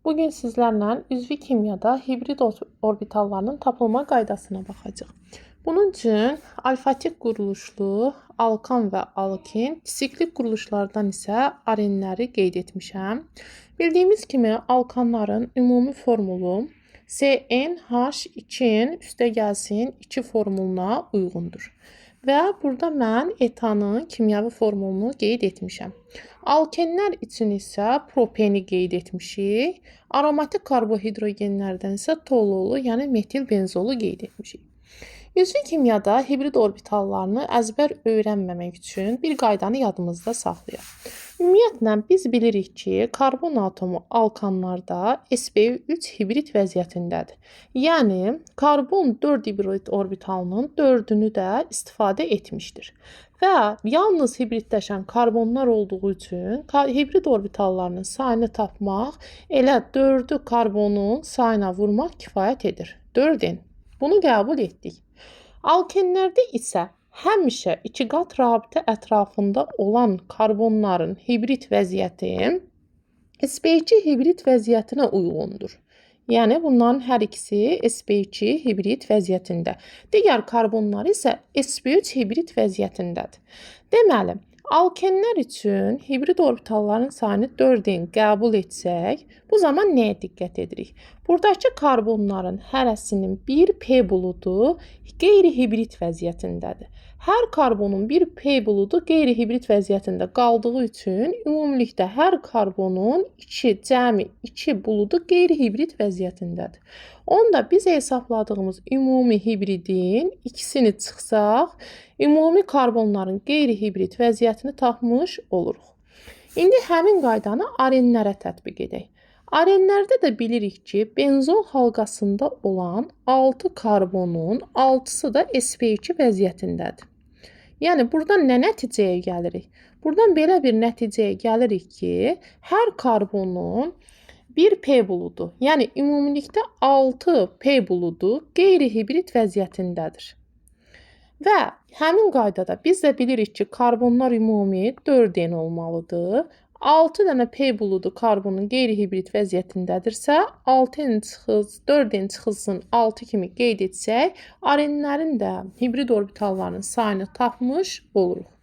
Bugün sizlerle üzvi kimyada hibrid orbitallarının tapılma qaydasına baxacağıq. Bunun üçün alfatik quruluşlu alkan və alkin, siklik quruluşlardan isə arenləri qeyd etmişəm. Bildiyimiz kimi alkanların ümumi formulu CnH2-in üstə gəlsin 2 formuluna uyğundur. Və burada mən etanın kimyəvi formulunu qeyd etmişəm. Alkenlər üçün isə propeni qeyd etmişik. Aromatik karbohidrogenlərdən isə toluolu, yəni metil benzolu qeyd etmişik. Üzvi kimyada hibrid orbitallarını əzbər öyrənməmək üçün bir qaydanı yadımızda saxlayaq. Ümumiyyətlə biz bilirik ki, karbon atomu alkanlarda sp3 hibrid vəziyyətindədir. Yəni karbon 4 hibrid orbitalının 4-ünü də istifadə etmişdir. Və yalnız hibridləşən karbonlar olduğu üçün hibrid orbitallarının sayını tapmaq elə 4-ü karbonun sayına vurmaq kifayət edir. 4n. Bunu qəbul etdik. Alkenlərdə isə həmişə 2 qat rabitə ətrafında olan karbonların hibrid vəziyyəti sp2 hibrid vəziyyətinə uyğundur. Yəni bunların hər ikisi sp2 hibrid vəziyyətində. Digər karbonlar isə sp3 hibrid vəziyyətindədir. Deməli, alkenlər üçün hibrid orbitalların sayını 4n qəbul etsək, bu zaman nəyə diqqət edirik? Buradakı karbonların hərəsinin bir p buludu qeyri-hibrid vəziyyətindədir. Hər karbonun bir p buludu qeyri-hibrid vəziyyətində qaldığı üçün ümumilikdə hər karbonun cəmi 2 buludu qeyri-hibrid vəziyyətindədir. Onda biz hesabladığımız ümumi hibridin ikisini çıxsaq, ümumi karbonların qeyri-hibrid vəziyyətini tapmış oluruq. İndi həmin qaydanı arenlərə tətbiq edək. Arenlərdə də bilirik ki, benzol halqasında olan 6 karbonun 6-sı da sp2 vəziyyətindədir. Yəni buradan nə nəticəyə gəlirik? Buradan belə bir nəticəyə gəlirik ki, hər karbonun bir p buludu, yəni ümumilikdə 6 p buludu qeyri-hibrid vəziyyətindədir. Və həmin qaydada biz də bilirik ki, karbonlar ümumi 4n olmalıdır. 6 dənə p buludu karbonun qeyri-hibrid vəziyyətindədirsə, 4n çıxılsın 6 kimi qeyd etsək, arenlərin də hibrid orbitallarının sayını tapmış oluruq.